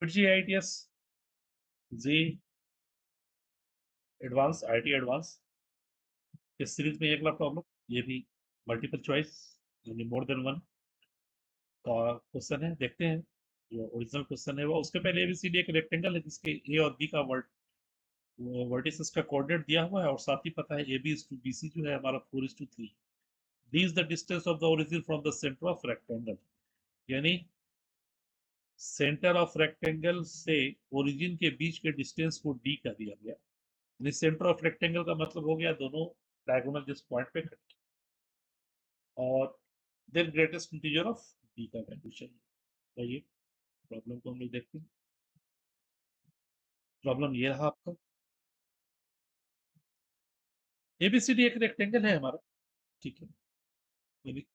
फिर जी IITS जी advance IIT advance इस series में अगला प्रॉब्लम, ये भी मल्टीपल चॉइस यानी मोर देन वन का क्वेश्चन है। देखते हैं जो ओरिजिनल क्वेश्चन है वो। उसके पहले ABCD एक रेक्टेंगल है जिसके ए और बी का वर्टिसेस का कोऑर्डिनेट दिया हुआ है और साथ ही पता है AB is to BC जो है हमारा 4:3। D is the distance of the origin from the center of rectangle, यानी सेंटर ऑफ रेक्टेंगल से ओरिजिन के बीच के डिस्टेंस को D का दिया गया। यानी सेंटर ऑफ रेक्टेंगल का मतलब हो गया दोनों डायगोनल जिस पॉइंट पे कट, और then greatest integer of D का वैल्यू चाहिए। तो ये प्रॉब्लम को हम लोग देखते हैं। प्रॉब्लम ये रहा आपका, ABCD एक रेक्टेंगल है हमारा, ठीक है। यानी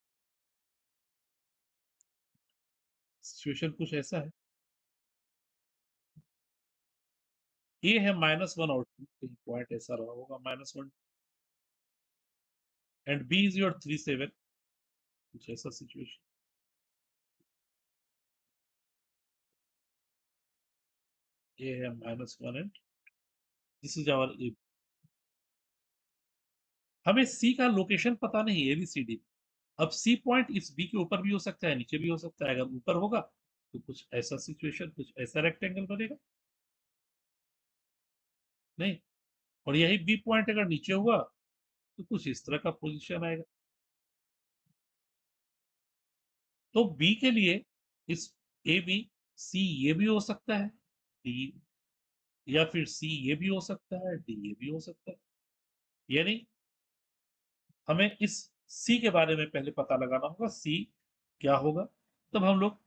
सिचुएशन कुछ ऐसा है, ए है -1 और 2, कहीं पॉइंट ऐसा रहा होगा -1, एंड बी इज योर 3, 7, कुछ ऐसा सिचुएशन। ए है -1 एंड दिस इज आवर ए। हमें सी का लोकेशन पता नहीं ABCD। अब सी पॉइंट इस बी के ऊपर भी हो सकता है, नीचे भी हो सकता है। अगर ऊपर होगा तो कुछ ऐसा सिचुएशन, कुछ ऐसा रेक्टेंगल बनेगा, नहीं। और यही बी पॉइंट अगर नीचे हुआ तो कुछ इस तरह का पोजीशन आएगा। तो बी के लिए इस ए बी सी ये भी हो सकता है, डी, या फिर सी ये भी हो सकता है, डी ये भी हो सकता है। यानी हमें इस सी के बारे में पहले पता लगाना होगा, सी क्या होगा। तब हम लोग,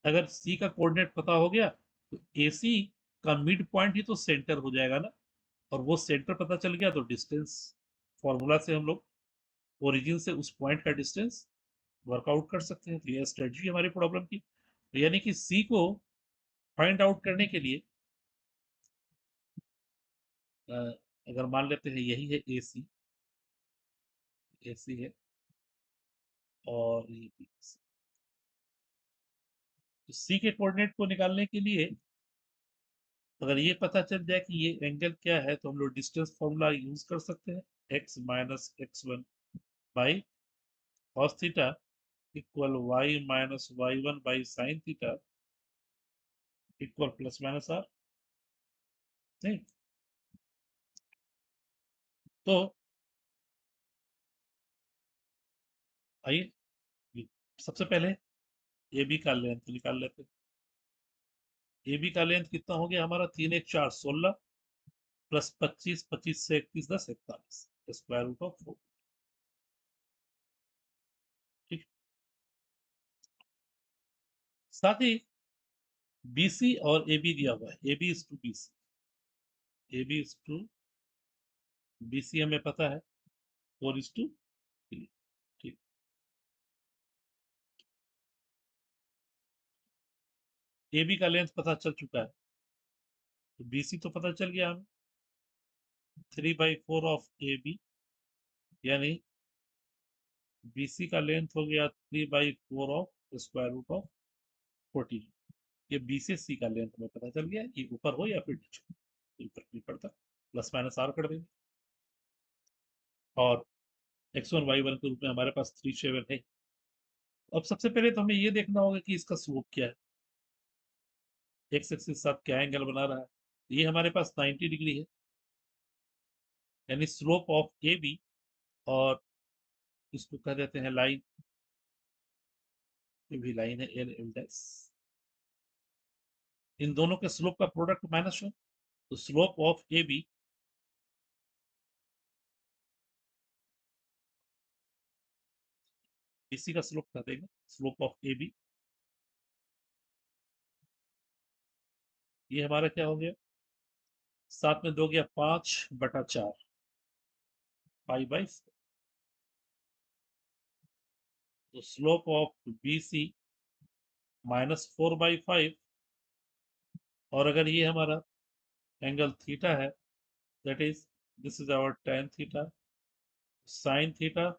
अगर सी का कोऑर्डिनेट पता हो गया तो ए सी का मिड पॉइंट ही तो सेंटर हो जाएगा ना, और वो सेंटर पता चल गया तो डिस्टेंस फॉर्मूला से हम लोग ओरिजिन से उस पॉइंट का डिस्टेंस वर्कआउट कर सकते हैं। तो ये स्ट्रेटजी हमारी प्रॉब्लम की। तो यानी कि सी को फाइंड आउट करने के लिए अगर मान लेते हैं यही है ए सी है और ये बी। तो सी के कोऑर्डिनेट को निकालने के लिए अगर ये पता चल जाए कि ये एंगल क्या है तो हम लोग डिस्टेंस फॉर्मूला यूज कर सकते हैं। x minus x1 by cos theta equal y minus y1 by sine theta equal plus minus R, नहीं। तो आइए सबसे पहले ए बी का लेंथ निकाल लेते हैं। ए बी का लेंथ कितना हो गया हमारा, 3 1 4 16 प्लस 25, 25 से 31 10 41 स्क्वायर रूट ऑफ 4। ठीक। साथ ही BC और AB दिया हुआ है, AB is to BC, AB is to BC हमें पता है 4:3। ठीक। AB का लेंथ पता चल चुका है तो BC तो पता चल गया हमें, 3/4 ऑफ AB, यानी BC का लेंथ हो गया 3/4 ऑफ स्क्वायर रूट ऑफ 14। ये B से C का लेंथ हमें पता चल गया, ये ऊपर हो या फिर नीचे, ऊपर नहीं पड़ता, प्लस माइनस आर कर देंगे। और x1 y1 के रूप में हमारे पास 3 7 है। अब सबसे पहले तो हमें ये देखना होगा कि इसका स्लोप क्या है, एक्स एक्सिस के साथ क्या एंगल बना रहा है। ये हमारे पास 90 डिग्री है, यानी स्लोप ऑफ ए बी, और इसको कह देते हैं लाइन, ये भी लाइन है एल एल डैश। इन दोनों के स्लोप का प्रोडक्ट -1, तो स्लोप ऑफ ए बी इसी का स्लोप कर देंगे, स्लोप ऑफ ए बी ये हमारा क्या हो गया, साथ में 2 गया 5/4 पाई/4। तो स्लोप ऑफ बी सी -4/5, और अगर ये हमारा एंगल थीटा है, that is this is our tan theta, sine theta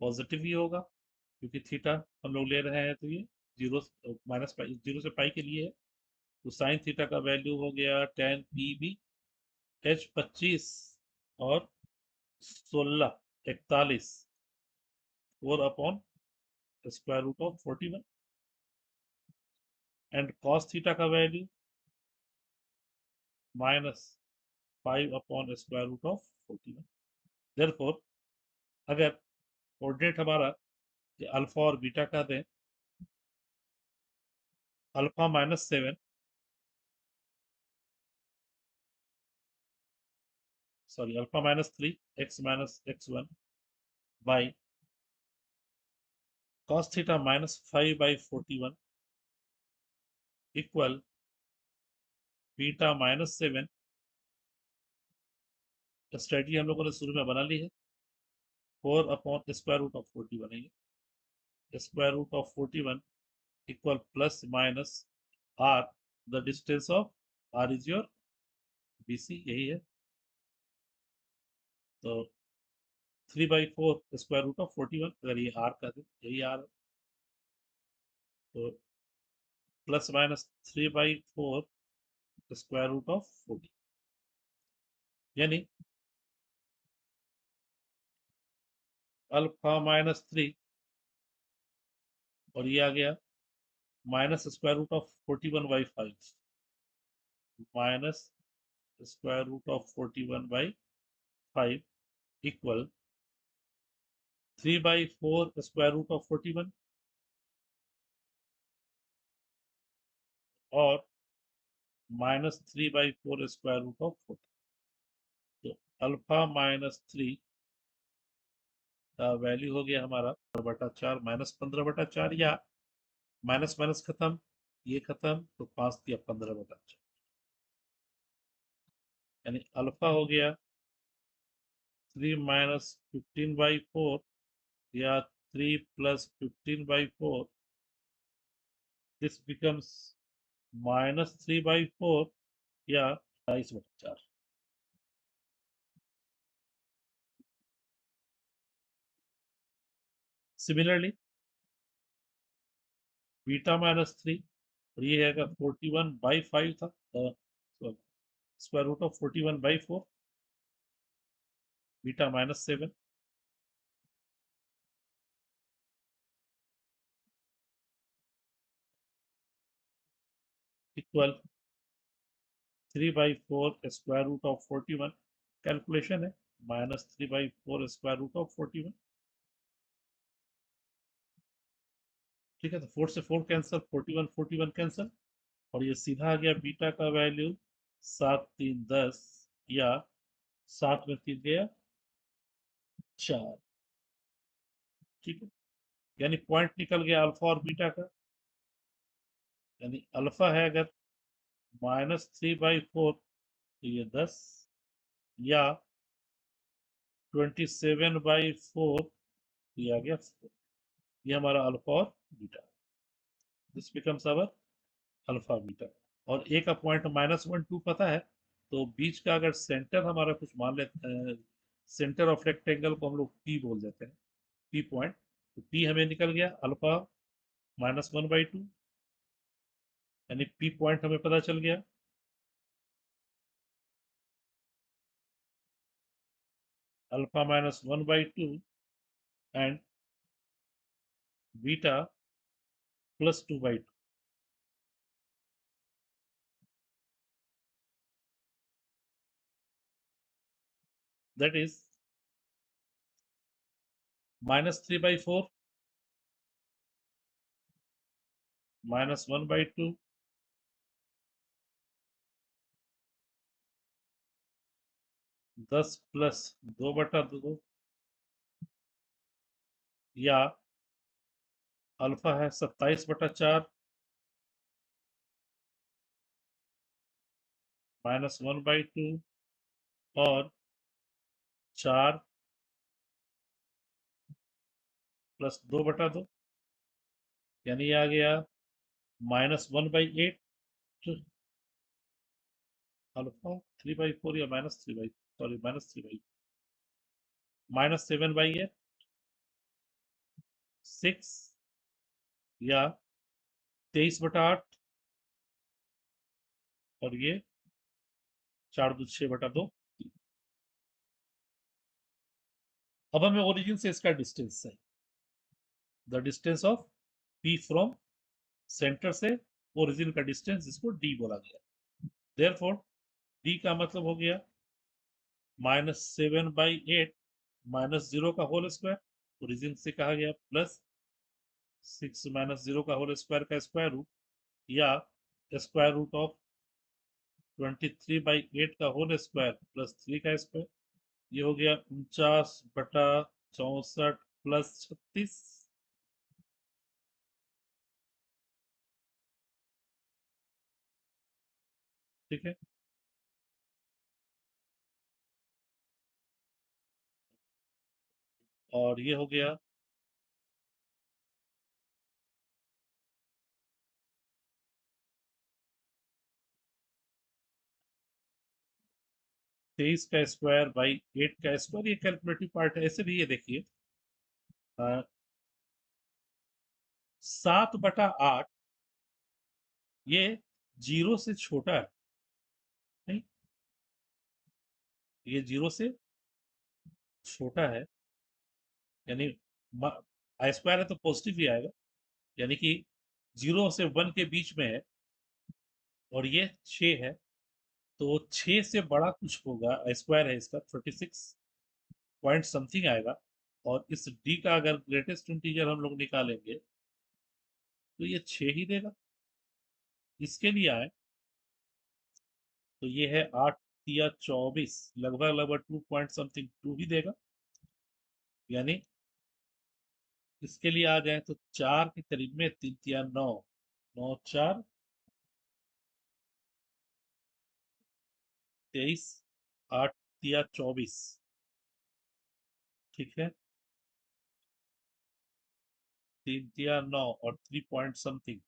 positive ही होगा क्योंकि थीटा हम लोग ले रहे हैं तो ये जीरो माइनस पाई, जीरो से पाई के लिए है, तो साइन थीटा का वैल्यू हो गया टेन पी बी एच 25 और 16 41 4 upon square root of 41 and cos theta का value minus 5 upon square root of 41। Therefore अगर कोऑर्डिनेट हमारा अल्फा और बीटा का दें, alpha -7 sorry alpha -3 x -x1 by cos theta -5/41 equal beta -7। Strategy हम लोगों ने शुरू में बना ली है, 4 अपॉन स्क्वायर रूट ऑफ 41 है ये, square root of 41 equal plus minus r, the distance of r is your BC, यही है। तो 3/4 स्क्वायर रूट ऑफ 41, अगर ये r का दे, यही r है, तो plus minus 3/4 square root of 40, यानी अल्फा -3 और ये आ गया minus square root of 41/5 minus square root of 41/5 equal 3/4 square root of 41 और -3/4 स्क्वायर रूट ऑफ 40। तो अल्फा -3 का वैल्यू हो गया हमारा 4/4 -15/4, या माइनस माइनस खत्म, ये खत्म, तो 5 दिया 15/4, यानी अल्फा हो गया 3 - 15/4 या 3 + 15/4, दिस बिकम्स -3/4 या 22/4। सिमिलरली बीटा -3 और ये है 41/5 था, square root of 41/4 beta -7 equal 3/4 square root of 41, calculation है -3/4 स्क्वायर रूट ऑफ 41। ठीक है, तो 4 से 4 कैंसिल, 41 कैंसिल, और ये सीधा आ गया बीटा का वैल्यू 7 3 10 या 7 में 3 गया 4। ठीक है, यानी पॉइंट निकल गया अल्फा और बीटा का, यानी अल्फा है अगर -3/4 तो ये 10, या 27/4 ये आ गया 4। ये हमारा अल्फा और beta, this becomes our alpha beta. और ए का पॉइंट -1 2 पता है, तो बीच का अगर सेंटर हमारा कुछ मान लेते हैं, सेंटर ऑफ रेक्टेंगल को हम लोग पी बोल देते हैं, पी पॉइंट, तो पी हमें निकल गया अल्फा -1/2, यानी पी पॉइंट हमें पता चल गया। Alpha -1/2 and beta +2/2, that is -3/4 -1/2 10 + 2/2, या अल्फा है 27/4 -1/2 और 4 + 2/2, यानी ये आ गया -1/8 अल्फा 3/4 या -3/, सॉरी -3/, -7/8 6 या 23/8 और ये 4×6/2। अब हमें ओरिजिन से इसका डिस्टेंस है, the distance of P from centre से ओरिजिन का डिस्टेंस, जिसको डी बोला गया। देयरफॉर डी का मतलब हो गया -7/8 -0 का होल स्क्वायर, ओरिजिन से कहा गया, प्लस 6 -0 का होल स्क्वायर का स्क्वायर रूट, या स्क्वायर रूट ऑफ 23/8 का होल स्क्वायर प्लस 3 का स्क्वायर। ये हो गया 49/64 प्लस 36। ठीक है, और ये हो गया 23 का स्क्वायर बाई 8 का स्क्वायर। ये कैलकुलेटिव पार्ट है। ऐसे भी ये देखिए 7/8 ये 0 से छोटा है, नहीं, ये 0 से छोटा है, यानी आई स्क्वायर है तो पॉजिटिव ही आएगा, यानी कि 0 से 1 के बीच में है, और ये 6 है, तो 6 से बड़ा कुछ होगा, स्क्वायर है इसका 36 पॉइंट समथिंग आएगा। और इस डी का अगर ग्रेटेस्ट इंटीजर हम लोग निकालेंगे तो ये 6 ही देगा। इसके लिए आए तो ये है 8 या 24, लगभग लगभग 2 पॉइंट समथिंग 2 ही देगा। यानी इसके लिए आ जाए तो 4 के करीब में, 3 या 9, 9 4 23, 8 या 24। ठीक है, 3 या 9 और 3 पॉइंट समथिंग,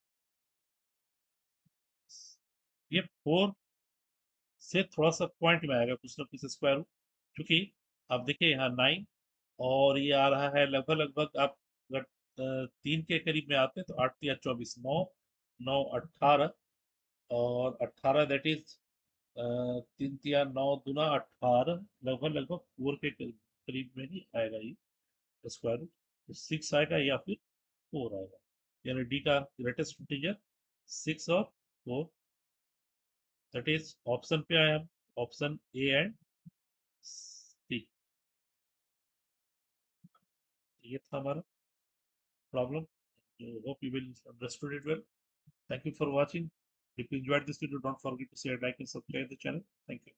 ये 4 से थोड़ा सा पॉइंट में आएगा, कुछ ना कुछ स्क्वायर रूट। क्योंकि आप देखिए यहाँ 9 और ये आ रहा है लगभग लगभग, आप अगर 3 के करीब में आते हैं तो 8 या 24, 9 9 18, और 18 दैट इज 3 या 9 दूना 18, लगभग लगभग 4 के करीब में ही आएगा ये स्क्वायर रूट। तो 6 आएगा या फिर 4 आएगा, यानी डी का ग्रेटेस्ट इंटीजर 6 और 4। दैट इज ऑप्शन पे आए हम, ऑप्शन ए एंड सी। ये था हमारा problem. Hope you will understood it well. Thank you for watching. If you enjoyed this video, don't forget to share, like, and subscribe the channel. Thank you.